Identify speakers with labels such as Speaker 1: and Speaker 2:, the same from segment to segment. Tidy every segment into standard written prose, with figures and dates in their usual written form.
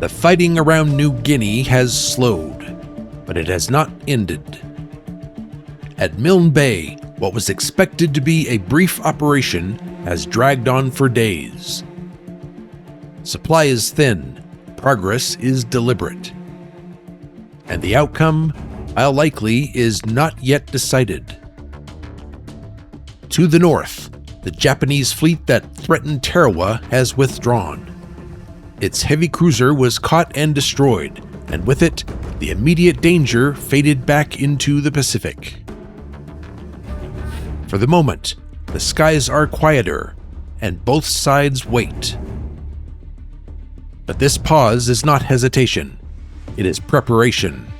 Speaker 1: The fighting around New Guinea has slowed, but it has not ended. At Milne Bay, what was expected to be a brief operation has dragged on for days. Supply is thin, progress is deliberate, and the outcome, while likely, is not yet decided. To the north, the Japanese fleet that threatened Tarawa has withdrawn. Its heavy cruiser was caught and destroyed, and with it, the immediate danger faded back into the Pacific. For the moment, the skies are quieter, and both sides wait. But this pause is not hesitation, it is preparation.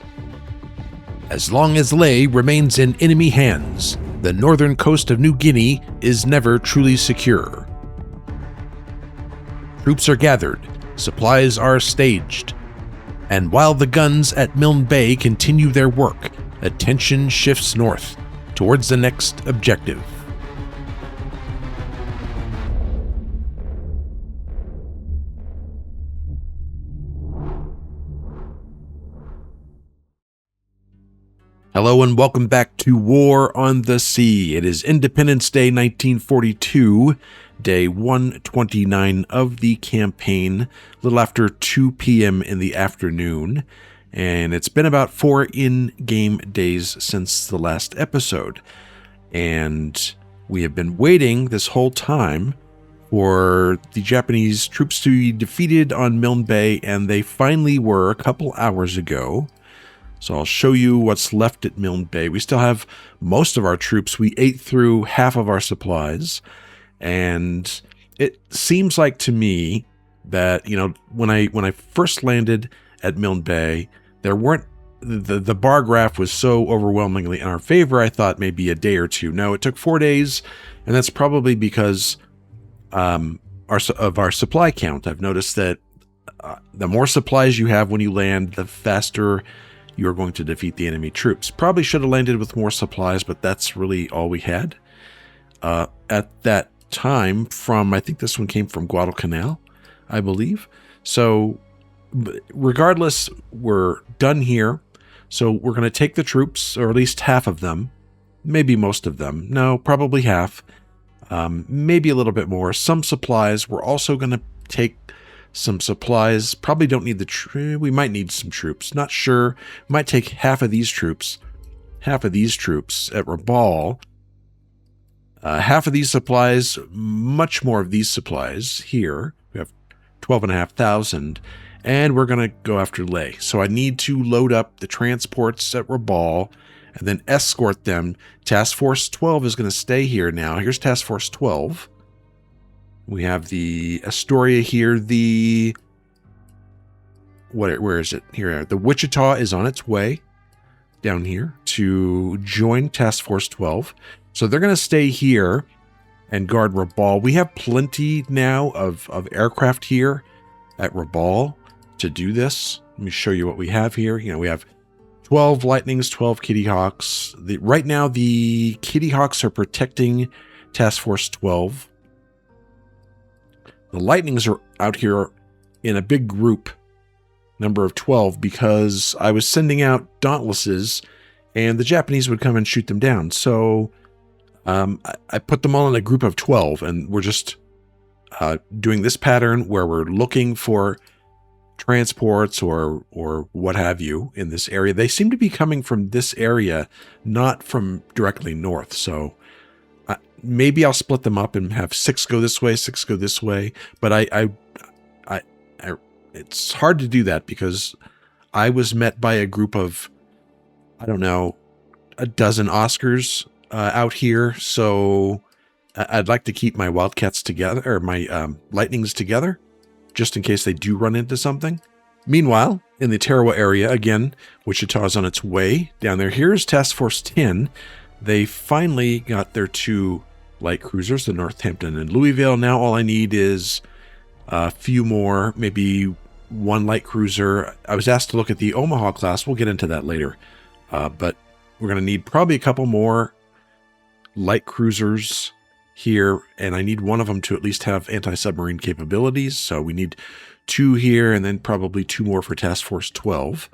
Speaker 1: As long as Lae remains in enemy hands, the northern coast of New Guinea is never truly secure. Troops are gathered, supplies are staged, and while the guns at Milne Bay continue their work, attention shifts north, towards the next objective. Hello and welcome back to War on the Sea. It is Independence Day 1942, day 129 of the campaign, a little after 2 p.m. in the afternoon, and it's been about 4 in-game days since the last episode. And we have been waiting this whole time for the Japanese troops to be defeated on Milne Bay, and they finally were a couple hours ago. So I'll show you what's left at Milne Bay. We still have most of our troops. We ate through half of our supplies. And it seems like to me that, you know, when I first landed at Milne Bay, there weren't, the bar graph was so overwhelmingly in our favor, I thought maybe a day or two. No, it took 4 days, and that's probably because of our supply count. I've noticed that the more supplies you have when you land, the faster you're going to defeat the enemy troops. Probably should have landed with more supplies, but that's really all we had. At that time, I think this one came from Guadalcanal, I believe. So regardless, we're done here. So we're going to take the troops, or at least half of them, maybe most of them. No, probably half, maybe a little bit more. Some supplies. We're also going to take some supplies. Probably don't need we might need some troops. Not sure. Might take half of these troops at Rabaul. Half of these supplies, much more of these supplies here. We have 12,500, and we're going to go after Lae. So I need to load up the transports at Rabaul and then escort them. Task Force 12 is going to stay here now. Here's Task Force 12. We have the Astoria here, where is it? Here, the Wichita is on its way down here to join Task Force 12. So they're going to stay here and guard Rabaul. We have plenty now of aircraft here at Rabaul to do this. Let me show you what we have here. You know, we have 12 Lightnings, 12 Kitty Hawks. Right now, the Kitty Hawks are protecting Task Force 12. The Lightnings are out here in a big group, number of 12, because I was sending out Dauntlesses, and the Japanese would come and shoot them down. So I put them all in a group of 12, and we're just doing this pattern where we're looking for transports or what have you in this area. They seem to be coming from this area, not from directly north. So maybe I'll split them up and have 6 go this way, 6 go this way. But I it's hard to do that because I was met by a group of, I don't know, a dozen Oscars out here. So I'd like to keep my Wildcats together, or my Lightnings together, just in case they do run into something. Meanwhile, in the Tarawa area, again, Wichita is on its way down there. Here's Task Force 10. They finally got their 2 light cruisers, the Northampton and Louisville. Now all I need is a few more, maybe 1 light cruiser. I was asked to look at the Omaha class. We'll get into that later. But we're going to need probably a couple more light cruisers here, and I need one of them to at least have anti-submarine capabilities, so we need 2 here, and then probably 2 more for Task Force 12.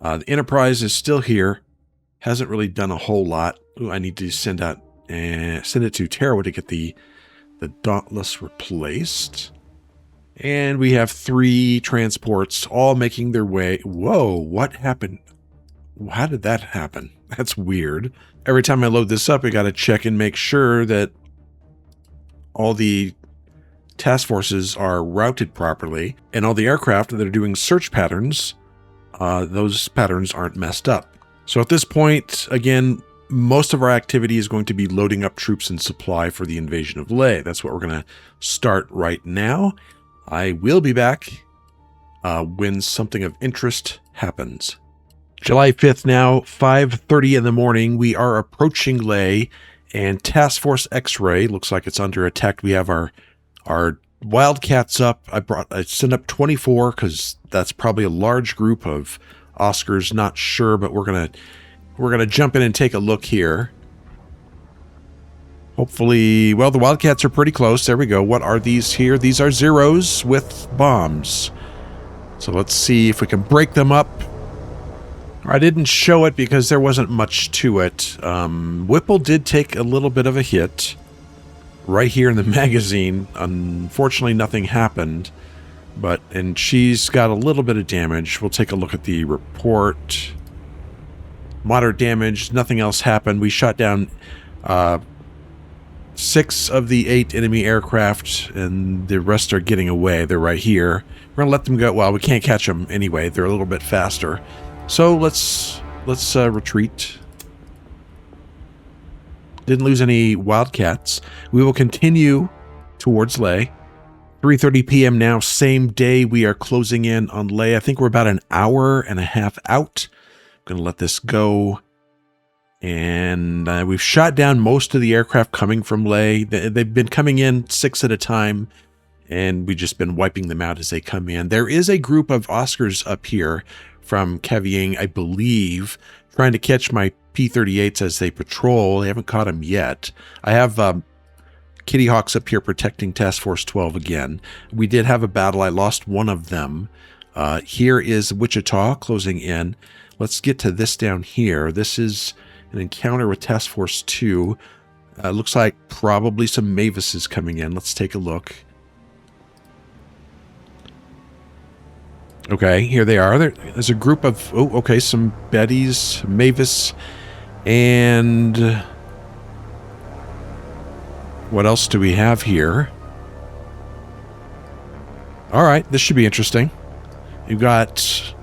Speaker 1: The Enterprise is still here. Hasn't really done a whole lot. Ooh, I need to send it to Tarawa to get the Dauntless replaced. And we have 3 transports all making their way. Whoa, what happened? How did that happen? That's weird. Every time I load this up, I got to check and make sure that all the task forces are routed properly, and all the aircraft that are doing search patterns, those patterns aren't messed up. So at this point, again, most of our activity is going to be loading up troops and supply for the invasion of Ley. That's what we're going to start right now. I will be back when something of interest happens. July 5th now, 5:30 in the morning. We are approaching Ley, and Task Force X-Ray looks like it's under attack. We have our Wildcats up. I sent up 24 because that's probably a large group of Oscars. Not sure, but we're gonna jump in and take a look here. Hopefully, well, the Wildcats are pretty close. There we go. What are these here? These are Zeros with bombs. So let's see if we can break them up. I didn't show it because there wasn't much to it. Whipple did take a little bit of a hit right here in the magazine. Unfortunately, nothing happened. And she's got a little bit of damage. We'll take a look at the report. Moderate damage. Nothing else happened. We shot down 6 of the 8 enemy aircraft, and the rest are getting away. They're right here. We're gonna let them go. Well, we can't catch them anyway. They're a little bit faster. So let's retreat. Didn't lose any Wildcats. We will continue towards Ley. 3:30 p.m. now, same day. We are closing in on Ley. I think we're about an hour and a half out. I'm going to let this go. And we've shot down most of the aircraft coming from Ley. They've been coming in 6 at a time, and we've just been wiping them out as they come in. There is a group of Oscars up here from Cavying, I believe, trying to catch my P-38s as they patrol. They haven't caught them yet. I have Kitty Hawks up here protecting Task Force 12 again. We did have a battle. I lost one of them. Here is Wichita closing in. Let's get to this down here. This is an encounter with Task Force 2. Looks like probably some Mavises coming in. Let's take a look. Okay, here they are. There's a group of, some Bettys, Mavis, and what else do we have here? All right, this should be interesting. You've got,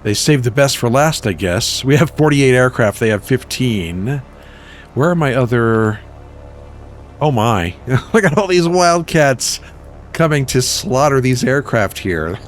Speaker 1: they saved the best for last, I guess. We have 48 aircraft. They have 15. Where are my other, oh my, look at all these Wildcats coming to slaughter these aircraft here.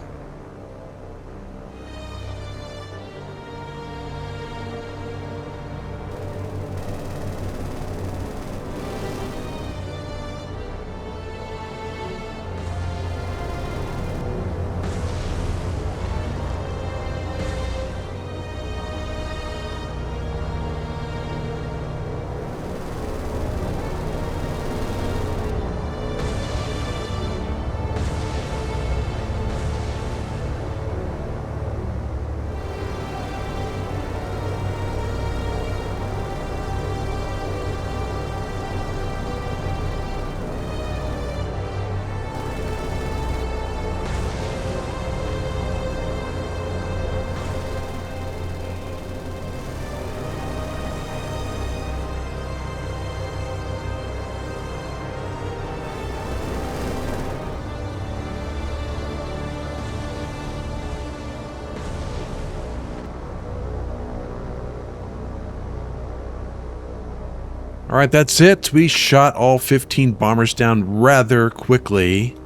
Speaker 1: All right, that's it. We shot all 15 bombers down rather quickly.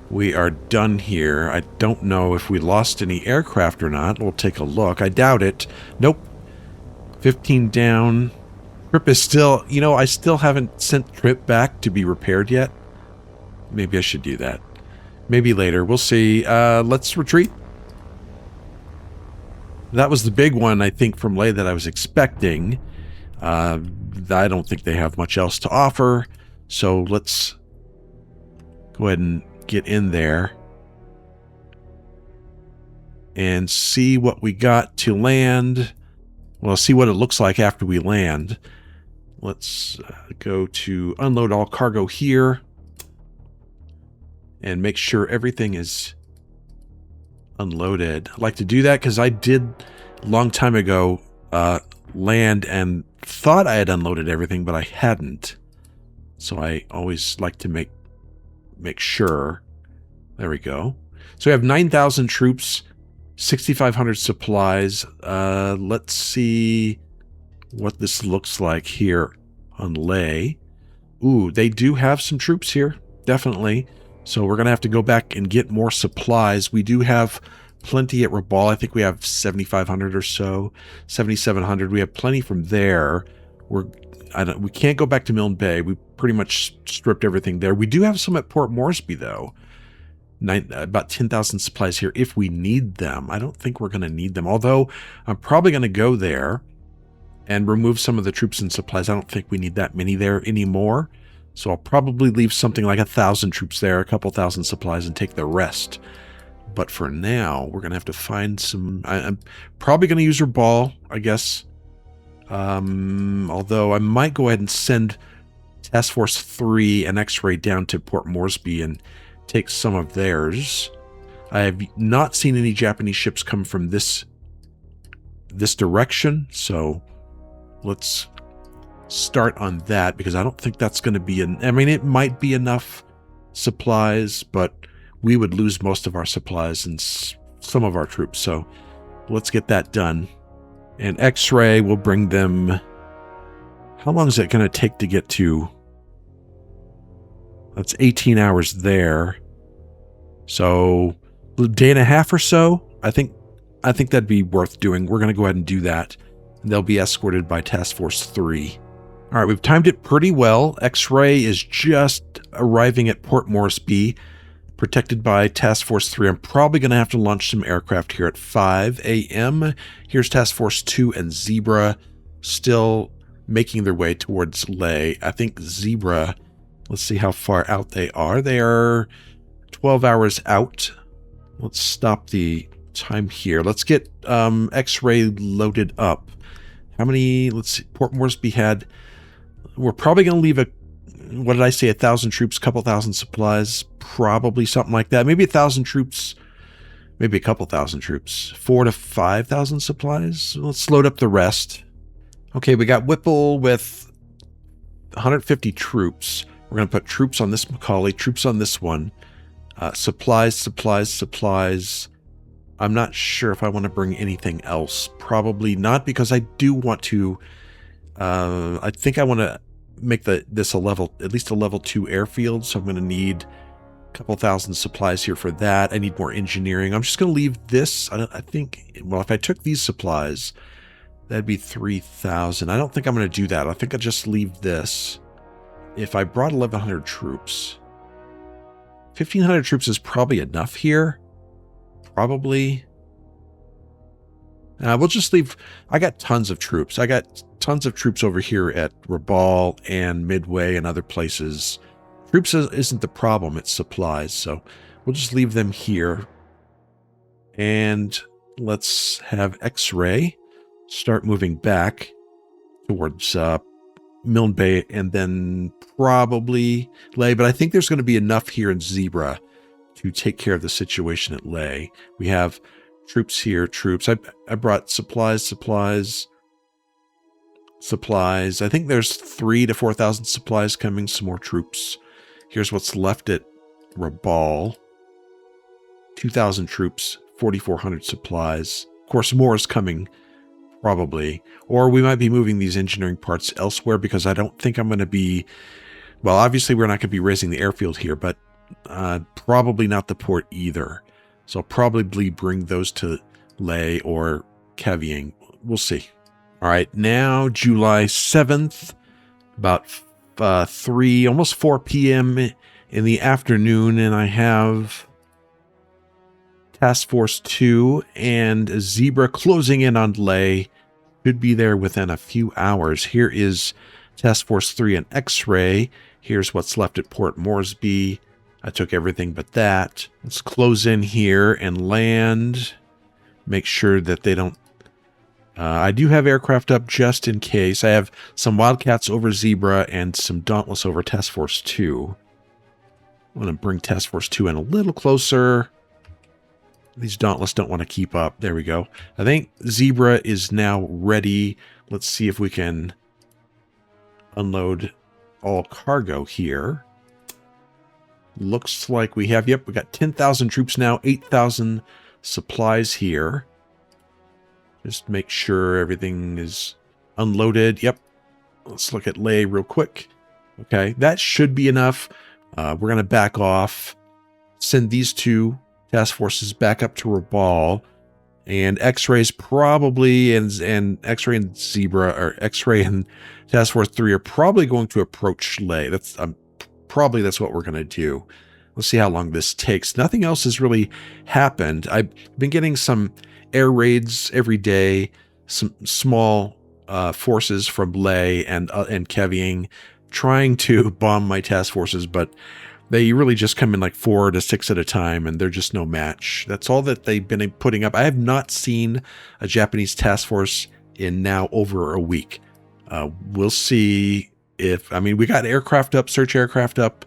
Speaker 1: We are done here. I don't know if we lost any aircraft or not. We'll take a look. I doubt it. Nope. 15 down. Trip is still, I still haven't sent Trip back to be repaired yet. Maybe I should do that. Maybe later. We'll see. Let's retreat. That was the big one, I think, from Ley that I was expecting. I don't think they have much else to offer. So let's go ahead and get in there and see what we got to land. Well, see what it looks like after we land. Let's go to unload all cargo here and make sure everything is unloaded. I like to do that because I did a long time ago land and thought I had unloaded everything, but I hadn't. So I always like to make sure. There we go. So we have 9,000 troops, 6,500 supplies. Let's see what this looks like here on Leh. Ooh, they do have some troops here, definitely. So we're going to have to go back and get more supplies. We do have plenty at Rabaul. I think we have 7,500 or so, 7,700. We have plenty from there. We can't go back to Milne Bay. We pretty much stripped everything there. We do have some at Port Moresby, though. About 10,000 supplies here if we need them. I don't think we're going to need them, although I'm probably going to go there and remove some of the troops and supplies. I don't think we need that many there anymore. So I'll probably leave something like 1,000 troops there, a couple thousand supplies, and take the rest. But for now, we're going to have to find some... I'm probably going to use Rabaul, I guess. Although I might go ahead and send Task Force 3 and X-Ray down to Port Moresby and take some of theirs. I have not seen any Japanese ships come from this direction, so let's start on that, because I don't think that's going to be I mean, it might be enough supplies, but we would lose most of our supplies and some of our troops, so let's get that done. And X-Ray will bring them... How long is it going to take to get to... That's 18 hours there. So a day and a half or so. I think that'd be worth doing. We're going to go ahead and do that. And they'll be escorted by Task Force 3. All right, we've timed it pretty well. X-Ray is just arriving at Port Moresby, protected by Task Force 3. I'm probably going to have to launch some aircraft here at 5 a.m. Here's Task Force 2 and Zebra still making their way towards Leh. I think Zebra... Let's see how far out they are. They are 12 hours out. Let's stop the time here. Let's get X-Ray loaded up. How many? Let's see. Port Moresby had... We're probably going to leave what did I say? 1,000 troops, couple thousand supplies. Probably something like that. Maybe 1,000 troops. Maybe a couple thousand troops. 4,000 to 5,000 supplies. Let's load up the rest. Okay, we got Whipple with 150 troops. We're going to put troops on this Macaulay, troops on this one. Supplies. I'm not sure if I want to bring anything else. Probably not, because I do want to... I think I want to make this at least a level 2 airfield, so I'm going to need a couple thousand supplies here for that. I need more engineering. I'm just going to leave this. I think... Well, if I took these supplies, that'd be 3,000. I don't think I'm going to do that. I think I'll just leave this. If I brought 1,100 troops, 1,500 troops is probably enough here. Probably. We'll just leave... I got tons of troops. I got tons of troops over here at Rabaul and Midway and other places. Troops isn't the problem, it's supplies. So we'll just leave them here. And let's have X-Ray start moving back towards... Milne Bay, and then probably Leh, but I think there's going to be enough here in Zebra to take care of the situation at Leh. We have troops here, troops. I brought supplies. I think there's 3,000 to 4,000 supplies coming, some more troops. Here's what's left at Rabaul. 2,000 troops, 4,400 supplies. Of course, more is coming. Probably. Or we might be moving these engineering parts elsewhere, because I don't think I'm going to be... Well, obviously we're not going to be raising the airfield here, but probably not the port either. So I'll probably bring those to Leh or Kavieng. We'll see. All right, now July 7th, about 3, almost 4 p.m. in the afternoon, and I have Task Force 2 and Zebra closing in on Leh. Should be there within a few hours. Here is Task Force 3 and X-Ray. Here's what's left at Port Moresby. I took everything but that. Let's close in here and land. Make sure that they don't... I do have aircraft up just in case. I have some Wildcats over Zebra and some Dauntless over Task Force 2. I'm going to bring Task Force 2 in a little closer. These Dauntless don't want to keep up. There we go. I think Zebra is now ready. Let's see if we can unload all cargo here. Looks like we have, yep, we got 10,000 troops now, 8,000 supplies here. Just make sure everything is unloaded. Yep. Let's look at Lay real quick. Okay, that should be enough. We're going to back off. Send these two task forces back up to Rabaul. And X-Ray's probably, and X-Ray and Zebra, or X-Ray and Task Force 3 are probably going to approach Lay. That's probably that's what we're going to do. Let's see how long this takes. Nothing else has really happened. I've been getting some air raids every day, some small forces from Lay and Kevying trying to bomb my task forces, but they really just come in like 4 to 6 at a time, and they're just no match. That's all that they've been putting up. I have not seen a Japanese task force in now over a week. We'll see if, I mean, we got aircraft up, search aircraft up.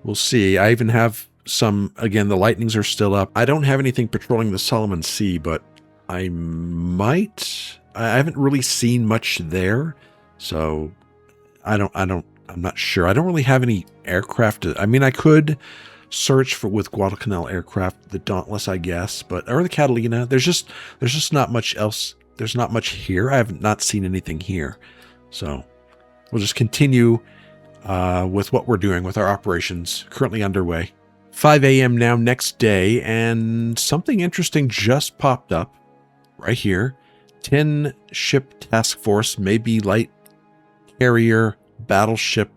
Speaker 1: We'll see. I even have some, again, the Lightnings are still up. I don't have anything patrolling the Solomon Sea, but I might. I haven't really seen much there, so I'm not sure. I don't really have any aircraft. I mean, I could search for with Guadalcanal aircraft, the Dauntless, I guess, but or the Catalina. There's just not much else. There's not much here. I have not seen anything here, so we'll just continue with what we're doing with our operations currently underway. 5 a.m. now, next day, and something interesting just popped up right here. 10 ship task force, maybe light carrier battleship.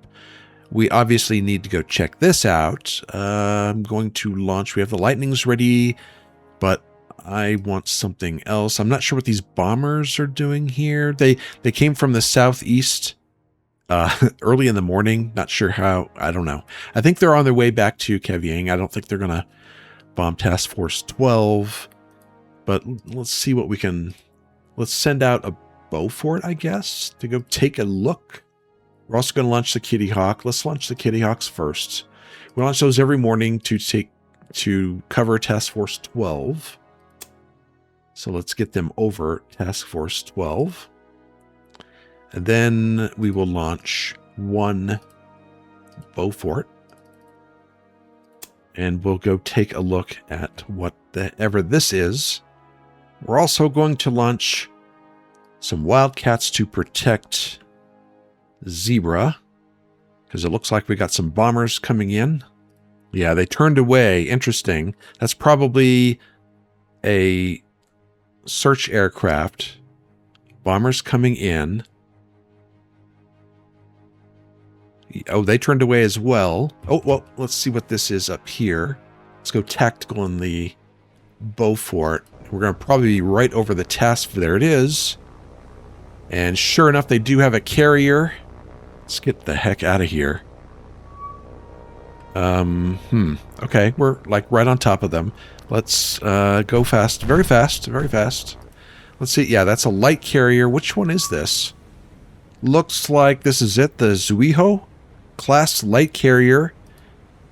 Speaker 1: We obviously need to go check this out. I'm going to launch. We have the Lightnings ready, but I want something else. I'm not sure what these bombers are doing here. They came from the southeast early in the morning. Not sure how. I don't know. I think they're on their way back to Kevying. I don't think they're going to bomb Task Force 12, but let's see what we can... Let's send out a Beaufort, I guess, to go take a look. We're also going to launch the Kitty Hawk. Let's launch the Kitty Hawks first. We launch those every morning to cover Task Force 12. So let's get them over Task Force 12. And then we will launch one Beaufort. And we'll go take a look at whatever this is. We're also going to launch some Wildcats to protect Zebra, because it looks like we got some bombers coming in. Yeah, they turned away. Interesting. That's probably a search aircraft. Bombers coming in. Oh, they turned away as well. Oh, well, let's see what this is up here. Let's go tactical in the Beaufort. We're going to probably be right over the task. There it is. And sure enough, they do have a carrier. Let's get the heck out of here. Okay, we're like right on top of them. Let's go fast. Very fast. Very fast. Let's see. Yeah, that's a light carrier. Which one is this? Looks like this is it. The Zuiho class light carrier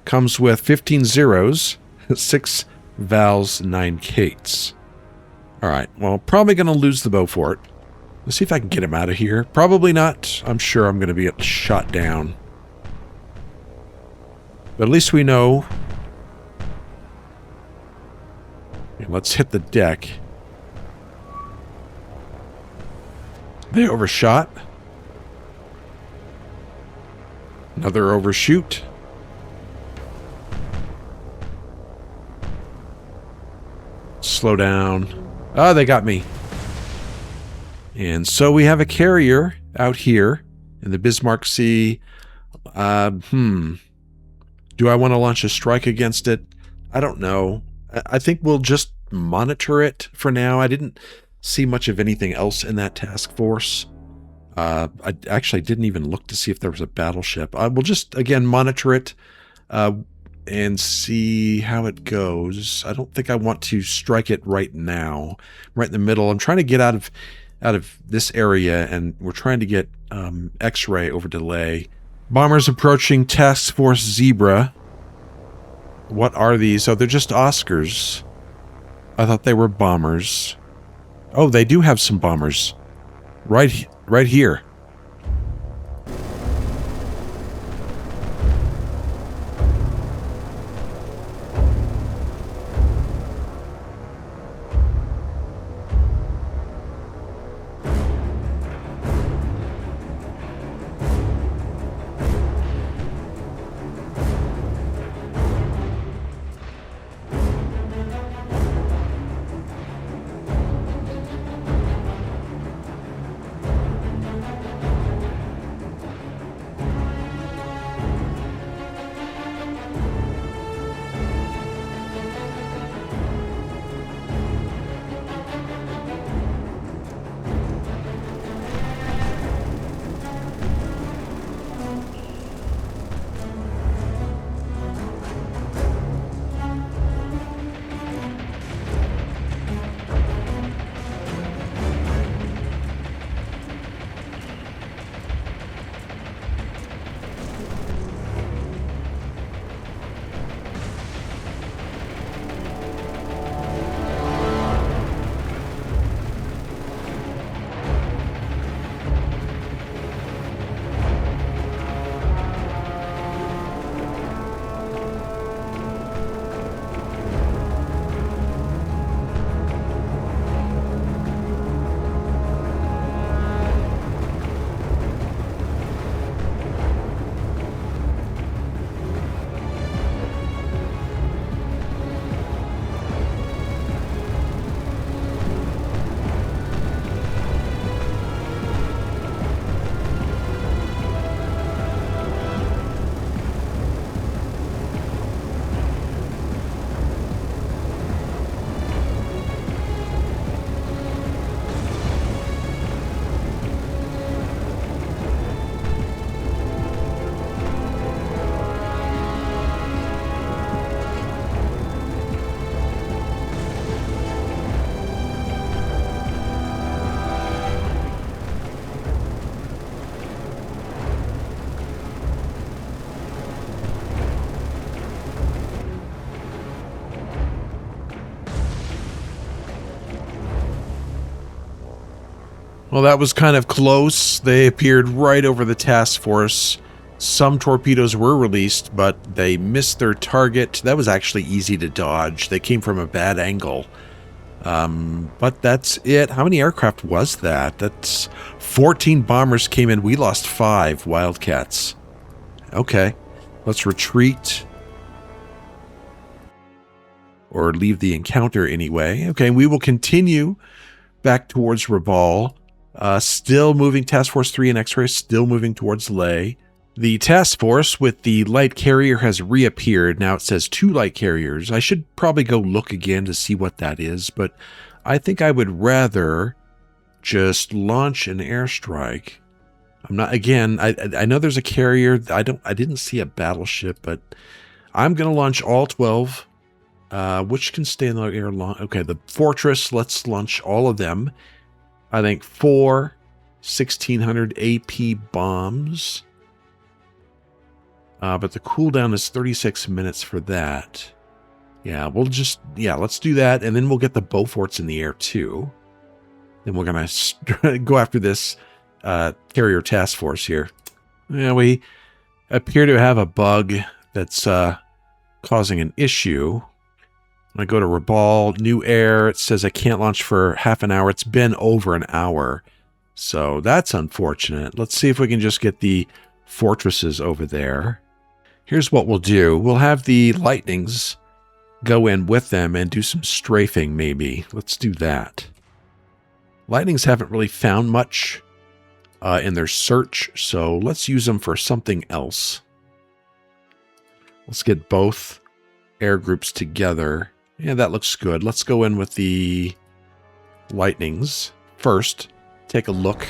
Speaker 1: comes with 15 zeros, 6 Vals, 9 Kates. Alright, well, probably going to lose the Beaufort. Let's see if I can get him out of here. Probably not. I'm sure I'm going to be shot down. But at least we know. Okay, let's hit the deck. They overshot. Another overshoot. Slow down. Oh, they got me. And so we have a carrier out here in the Bismarck Sea. Do I want to launch a strike against it? I don't know. I think we'll just monitor it for now. I didn't see much of anything else in that task force. I actually didn't even look to see if there was a battleship. I will just, again, monitor it and see how it goes. I don't think I want to strike it right now, right in the middle. I'm trying to get out of this area, and we're trying to get X-ray over delay. Bombers approaching Task Force Zebra. What are these? Oh, they're just Oscars. I thought they were bombers. Oh, they do have some bombers. Right here. Well, that was kind of close. They appeared right over the task force. Some torpedoes were released, but they missed their target. That was actually easy to dodge. They came from a bad angle. But that's it. How many aircraft was that? That's 14 bombers came in. We lost 5 Wildcats. Okay, let's retreat. Or leave the encounter anyway. Okay, we will continue back towards Raval. Still moving Task Force 3 and X-Ray, still moving towards Ley. The task force with the light carrier has reappeared. Now it says 2 light carriers. I should probably go look again to see what that is, but I think I would rather just launch an airstrike. I'm not, again, I know there's a carrier. I didn't see a battleship, but I'm going to launch all 12. Which can stay in the air long? Okay, the Fortress, let's launch all of them. I think 4 1600 AP bombs. But the cooldown is 36 minutes for that. Yeah, let's do that, and then we'll get the Beauforts in the air too. Then we're going to go after this carrier task force here. Yeah, we appear to have a bug that's causing an issue. I go to Raval, new air. It says I can't launch for half an hour. It's been over an hour. So that's unfortunate. Let's see if we can just get the fortresses over there. Here's what we'll do. We'll have the Lightnings go in with them and do some strafing maybe. Let's do that. Lightnings haven't really found much in their search, so let's use them for something else. Let's get both air groups together. Yeah, that looks good. Let's go in with the lightnings first. Take a look.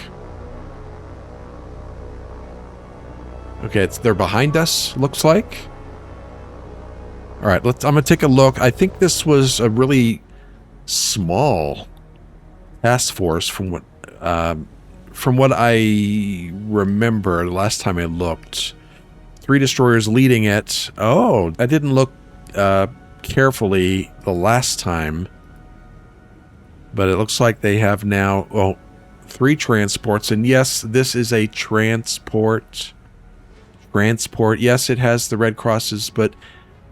Speaker 1: Okay, they're behind us, looks like. All right, I'm going to take a look. I think this was a really small task force from what I remember the last time I looked. 3 destroyers leading it. Oh, I didn't look carefully the last time. But it looks like they have now, well, 3 transports. And yes, this is a transport. Transport. Yes, it has the red crosses, but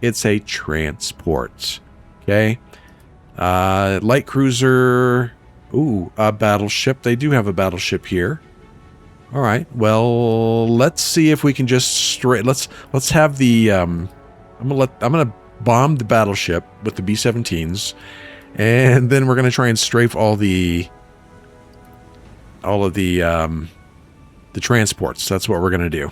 Speaker 1: it's a transport. Okay. Light cruiser. Ooh, a battleship. They do have a battleship here. All right. Well, let's see if we can just let's have the I'm gonna bomb the battleship with the B-17s, and then we're gonna try and strafe all of the transports. That's what we're gonna do.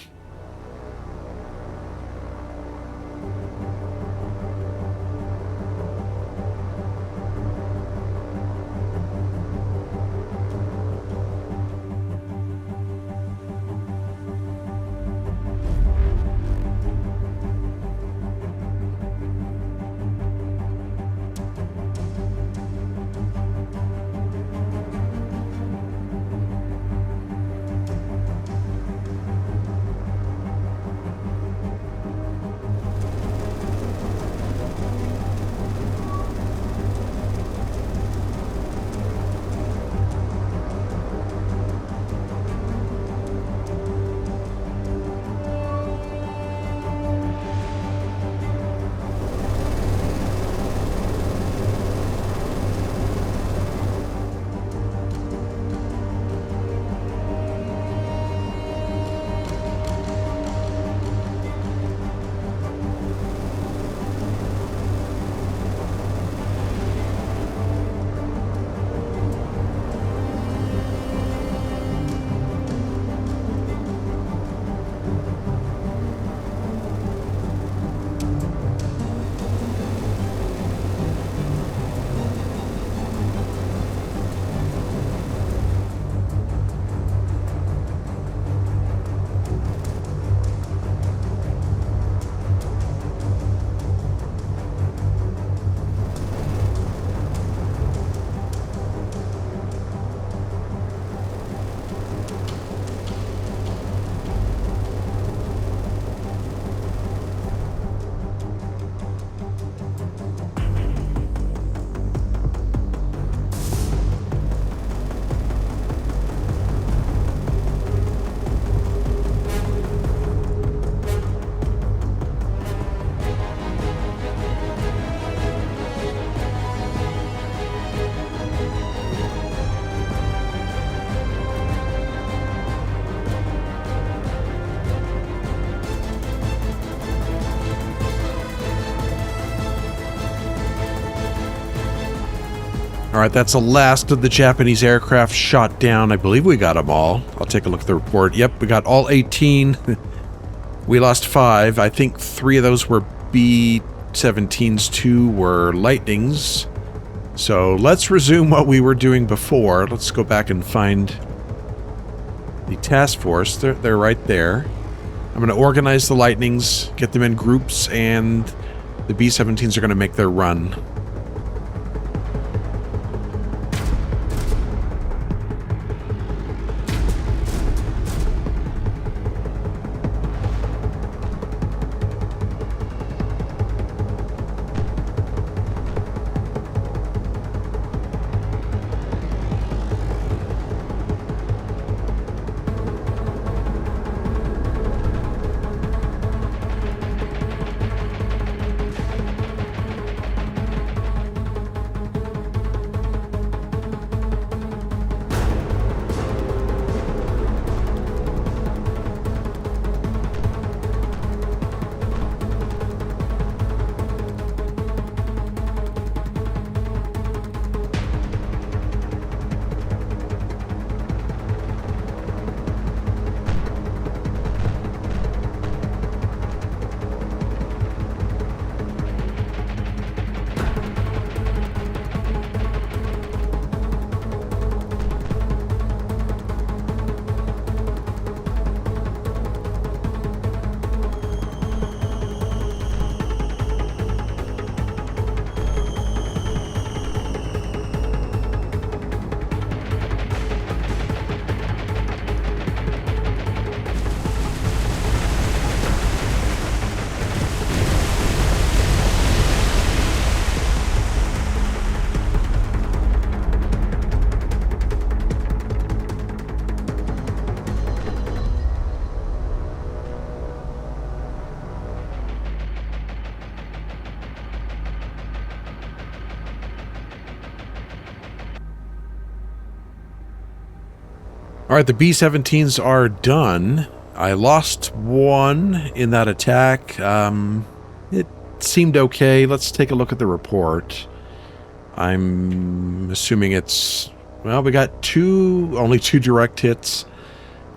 Speaker 1: All right, that's the last of the Japanese aircraft shot down. I believe we got them all. I'll take a look at the report. Yep, we got all 18. We lost 5. I think 3 of those were B-17s, 2 were Lightnings. So let's resume what we were doing before. Let's go back and find the task force. They're right there. I'm going to organize the Lightnings, get them in groups, and the B-17s are going to make their run. All right, the B-17s are done. I lost one in that attack. It seemed okay. Let's take a look at the report. I'm assuming it's... Well, we got only two direct hits,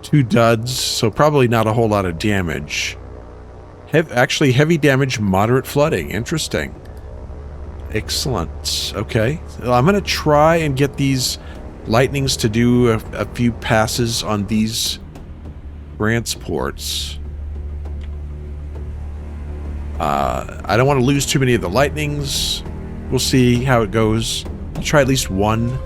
Speaker 1: 2 duds, so probably not a whole lot of damage. Actually, heavy damage, moderate flooding. Interesting. Excellent. Okay. Well, I'm going to try and get these lightnings to do a few passes on these transports. I don't want to lose too many of the lightnings. We'll see how it goes. I'll try at least one.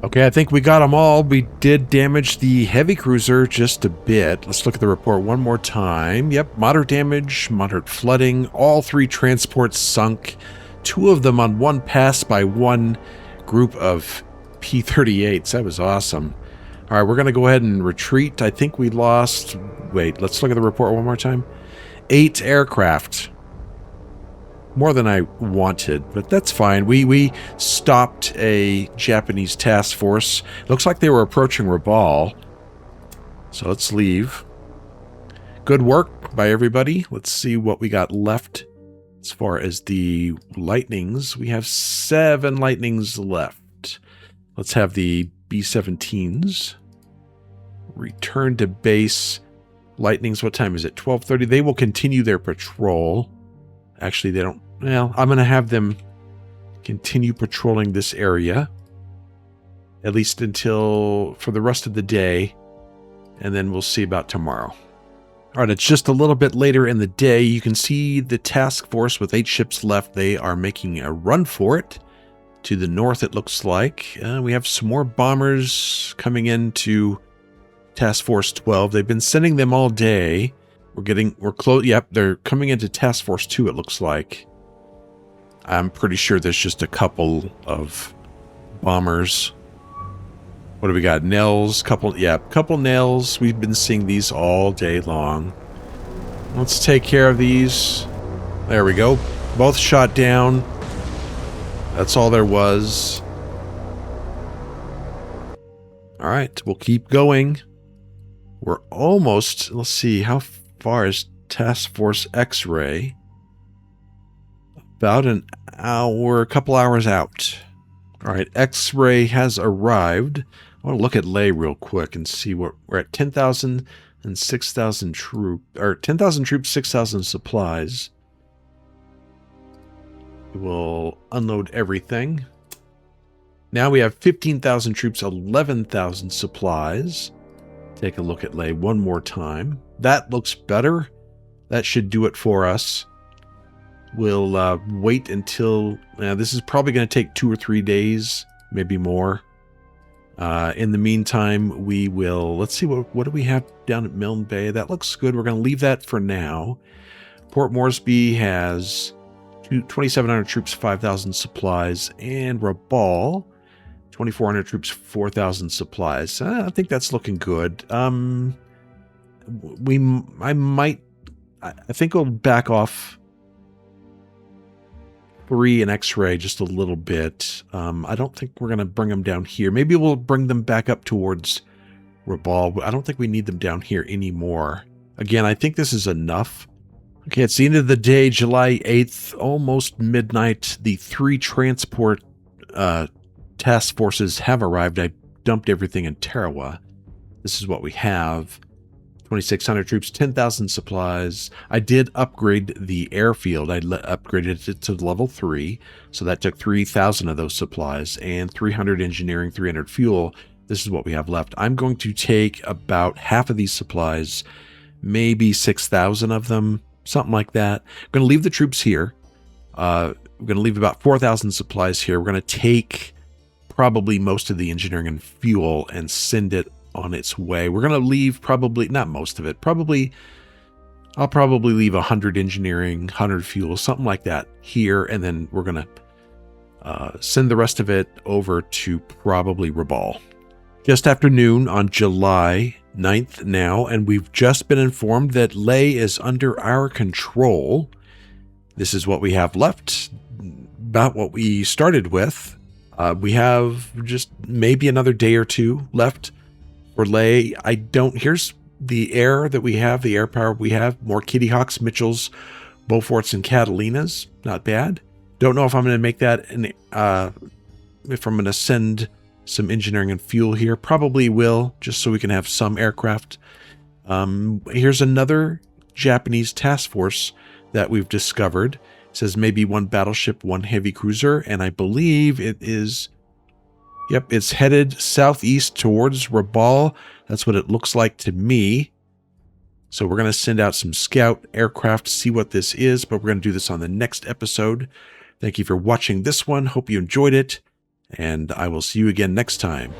Speaker 1: Okay, I think we got them all. We did damage the heavy cruiser just a bit. Let's look at the report one more time. Yep, moderate damage, moderate flooding. All 3 transports sunk. 2 of them on one pass by one group of P-38s. That was awesome. All right, we're going to go ahead and retreat. I think we lost... Wait, let's look at the report one more time. 8 aircraft. More than I wanted, but that's fine. We stopped a Japanese task force. Looks like they were approaching Rabaul. So let's leave. Good work by everybody. Let's see what we got left as far as the lightnings. We have 7 lightnings left. Let's have the B-17s. Return to base. Lightnings, what time is it? 12:30. They will continue their patrol. Actually, they don't... Well, I'm going to have them continue patrolling this area. At least until... for the rest of the day. And then we'll see about tomorrow. Alright, it's just a little bit later in the day. You can see the task force with 8 ships left. They are making a run for it. To the north, it looks like. We have some more bombers coming into Task Force 12. They've been sending them all day. We're close. Yep, they're coming into Task Force 2, it looks like. I'm pretty sure there's just a couple of bombers. What do we got? Nels, couple nails. We've been seeing these all day long. Let's take care of these. There we go. Both shot down. That's all there was. All right, we'll keep going. We're almost, let's see, how far is Task Force X-Ray? About an hour, a couple hours out. All right, X-Ray has arrived. I want to look at Lay real quick and see what we're at. 10,000 and 6,000 troops, or 10,000 troops, 6,000 supplies. We'll unload everything. Now we have 15,000 troops, 11,000 supplies. Take a look at Lay one more time. That looks better. That should do it for us. We'll wait until... this is probably going to take 2 or 3 days, maybe more. In the meantime, we will... Let's see, what do we have down at Milne Bay? That looks good. We're going to leave that for now. Port Moresby has 2,700 troops, 5,000 supplies. And Rabaul, 2,400 troops, 4,000 supplies. I think that's looking good. I think we'll back off 3 and X-Ray just a little bit. I don't think we're going to bring them down here. Maybe we'll bring them back up towards Rabaul. I don't think we need them down here anymore. Again, I think this is enough. Okay, it's the end of the day, July 8th, almost midnight. The 3 transport task forces have arrived. I dumped everything in Tarawa. This is what we have. 2,600 troops, 10,000 supplies. I did upgrade the airfield. I upgraded it to level 3, so that took 3,000 of those supplies, and 300 engineering, 300 fuel. This is what we have left. I'm going to take about half of these supplies, maybe 6,000 of them, something like that. I'm going to leave the troops here. We're going to leave about 4,000 supplies here. We're going to take probably most of the engineering and fuel and send it on its way. We're going to leave probably, not most of it, I'll probably leave 100 engineering, 100 fuel, something like that here, and then we're going to send the rest of it over to probably Rabaul. Just after noon on July 9th now, and we've just been informed that Lay is under our control. This is what we have left, about what we started with. We have just maybe another day or 2 left for Lay. Here's the air that we have, the air power we have. More Kitty Hawks, Mitchells, Beauforts, and Catalinas. Not bad. Don't know if I'm going to make that, if I'm going to send some engineering and fuel here. Probably will, just so we can have some aircraft. Here's another Japanese task force that we've discovered. It says maybe 1 battleship, 1 heavy cruiser, and I believe it is... Yep, it's headed southeast towards Rabaul. That's what it looks like to me. So we're going to send out some scout aircraft to see what this is, but we're going to do this on the next episode. Thank you for watching this one. Hope you enjoyed it, and I will see you again next time